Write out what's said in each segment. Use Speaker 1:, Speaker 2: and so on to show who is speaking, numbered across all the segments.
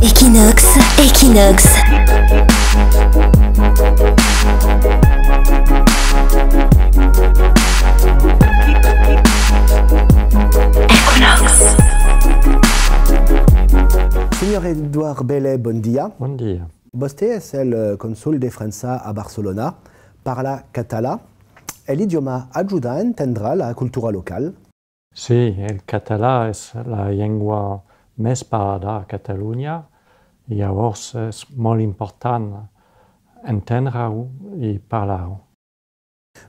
Speaker 1: Equinox, Equinox. Equinox.
Speaker 2: Señor Eduard Belley, buen día.
Speaker 3: Buen día.
Speaker 2: Vostè es el cónsul de França a Barcelona. Parla català. El idioma ajuda a entendre la cultura local.
Speaker 3: Sí, el català és la llengua més parlada a Catalunya i llavors és molt important entendre-ho i parlar-ho.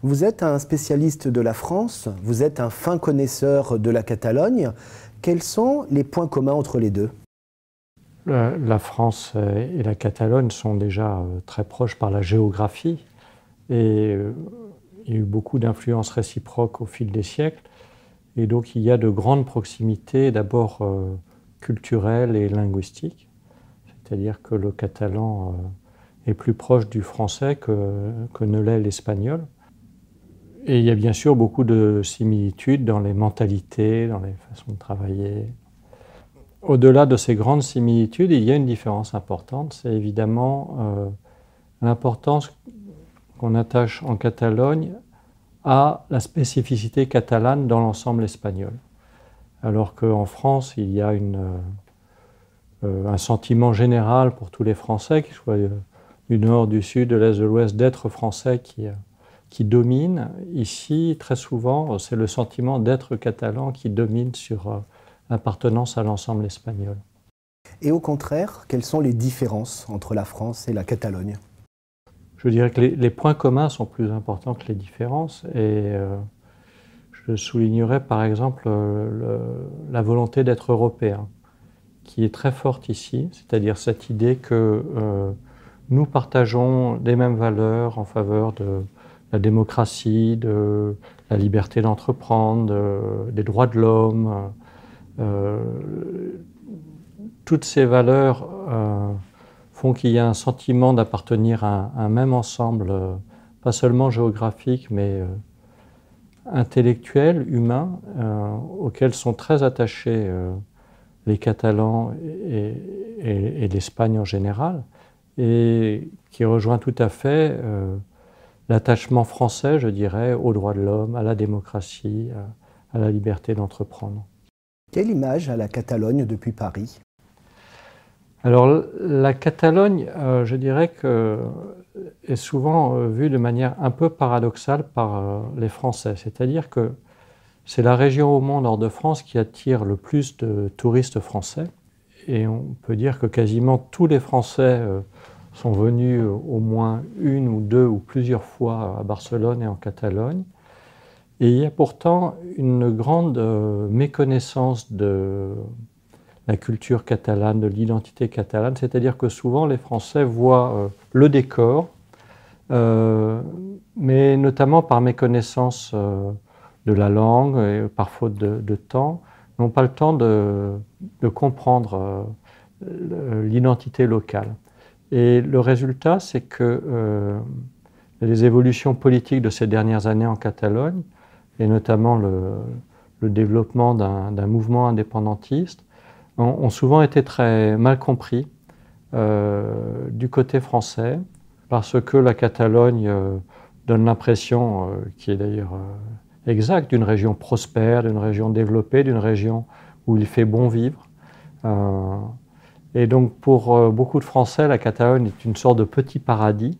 Speaker 2: Vous êtes un spécialiste de la France, vous êtes un fin connaisseur de la Catalogne. Quels sont les points communs entre les deux?
Speaker 3: La France et la Catalogne sont déjà très proches par la géographie et il y a eu beaucoup d'influences réciproques au fil des siècles. Et donc il y a de grandes proximités, d'abord culturelles et linguistiques. C'est-à-dire que le catalan est plus proche du français que ne l'est l'espagnol. Et il y a bien sûr beaucoup de similitudes dans les mentalités, dans les façons de travailler. Au-delà de ces grandes similitudes, il y a une différence importante, c'est évidemment l'importance qu'on attache en Catalogne à la spécificité catalane dans l'ensemble espagnol. Alors qu'en France, il y a un sentiment général pour tous les Français, qu'ils soient du nord, du sud, de l'est, de l'ouest, d'être français qui domine. Ici, très souvent, c'est le sentiment d'être catalan qui domine sur l'appartenance à l'ensemble espagnol.
Speaker 2: Et au contraire, quelles sont les différences entre la France et la Catalogne?
Speaker 3: Je dirais que les points communs sont plus importants que les différences et je soulignerais par exemple la volonté d'être européen qui est très forte ici, c'est-à-dire cette idée que nous partageons les mêmes valeurs en faveur de la démocratie, de la liberté d'entreprendre, des droits de l'homme. Toutes ces valeurs font qu'il y a un sentiment d'appartenir à un même ensemble, pas seulement géographique, mais intellectuel, humain, auquel sont très attachés les Catalans et l'Espagne en général, et qui rejoint tout à fait l'attachement français, je dirais, aux droits de l'homme, à la démocratie, à la liberté d'entreprendre.
Speaker 2: Quelle image a la Catalogne depuis Paris?
Speaker 3: Alors la Catalogne, je dirais que est souvent vue de manière un peu paradoxale par les Français. C'est-à-dire que c'est la région au monde hors de France qui attire le plus de touristes français. Et on peut dire que quasiment tous les Français sont venus au moins une ou deux ou plusieurs fois à Barcelone et en Catalogne. Et il y a pourtant une grande méconnaissance de la culture catalane, de l'identité catalane, c'est-à-dire que souvent les Français voient le décor, mais notamment par méconnaissance de la langue et par faute de temps, n'ont pas le temps de comprendre l'identité locale. Et le résultat, c'est que les évolutions politiques de ces dernières années en Catalogne, et notamment le développement d'un mouvement indépendantiste, ont souvent été très mal compris du côté français, parce que la Catalogne donne l'impression, qui est d'ailleurs exacte, d'une région prospère, d'une région développée, d'une région où il fait bon vivre. Et donc pour beaucoup de Français, la Catalogne est une sorte de petit paradis.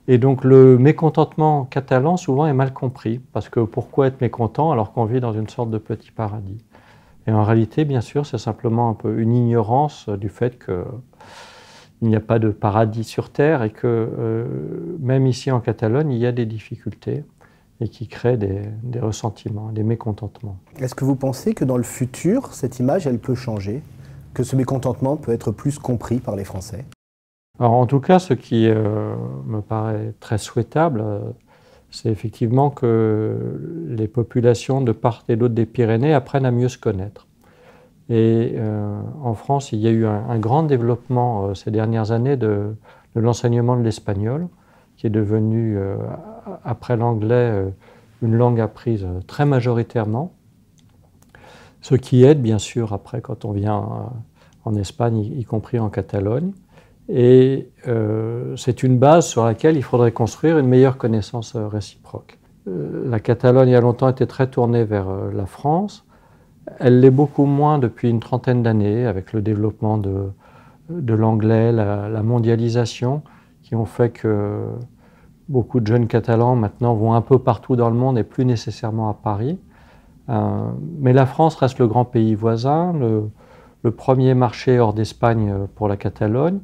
Speaker 3: Et donc le mécontentement catalan souvent est mal compris, parce que pourquoi être mécontent alors qu'on vit dans une sorte de petit paradis? Et en réalité, bien sûr, c'est simplement un peu une ignorance du fait qu'il n'y a pas de paradis sur Terre et que même ici en Catalogne, il y a des difficultés et qui créent des ressentiments, des mécontentements.
Speaker 2: Est-ce que vous pensez que dans le futur, cette image, elle peut changer? Que ce mécontentement peut être plus compris par les Français?
Speaker 3: Alors, en tout cas, ce qui me paraît très souhaitable, c'est effectivement que les populations de part et d'autre des Pyrénées apprennent à mieux se connaître. Et en France, il y a eu un grand développement ces dernières années de l'enseignement de l'espagnol, qui est devenu, après l'anglais, une langue apprise très majoritairement. Ce qui aide, bien sûr, après, quand on vient en Espagne, y compris en Catalogne. Et c'est une base sur laquelle il faudrait construire une meilleure connaissance réciproque. La Catalogne a longtemps été très tournée vers la France. Elle l'est beaucoup moins depuis une trentaine d'années, avec le développement de l'anglais, la mondialisation, qui ont fait que beaucoup de jeunes Catalans maintenant vont un peu partout dans le monde et plus nécessairement à Paris. Mais la France reste le grand pays voisin, le premier marché hors d'Espagne pour la Catalogne,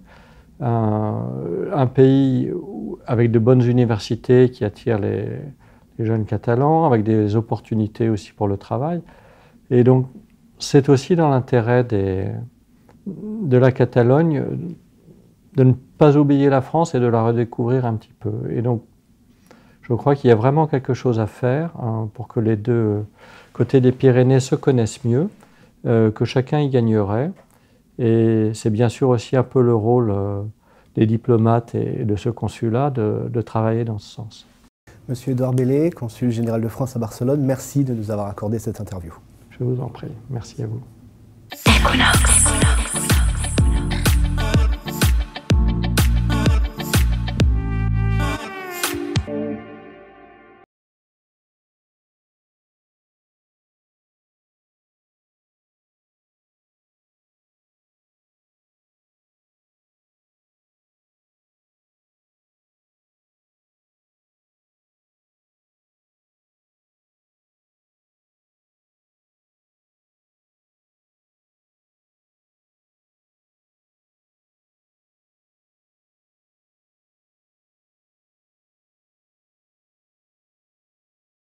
Speaker 3: un pays avec de bonnes universités qui attirent les jeunes Catalans, avec des opportunités aussi pour le travail. Et donc, c'est aussi dans l'intérêt de la Catalogne de ne pas oublier la France et de la redécouvrir un petit peu. Et donc, je crois qu'il y a vraiment quelque chose à faire pour que les deux côtés des Pyrénées se connaissent mieux, que chacun y gagnerait. Et c'est bien sûr aussi un peu le rôle des diplomates et de ce consulat de travailler dans ce sens.
Speaker 2: Monsieur Édouard Bellé, consul général de France à Barcelone, merci de nous avoir accordé cette interview.
Speaker 3: Je vous en prie. Merci à vous.
Speaker 1: Equinox.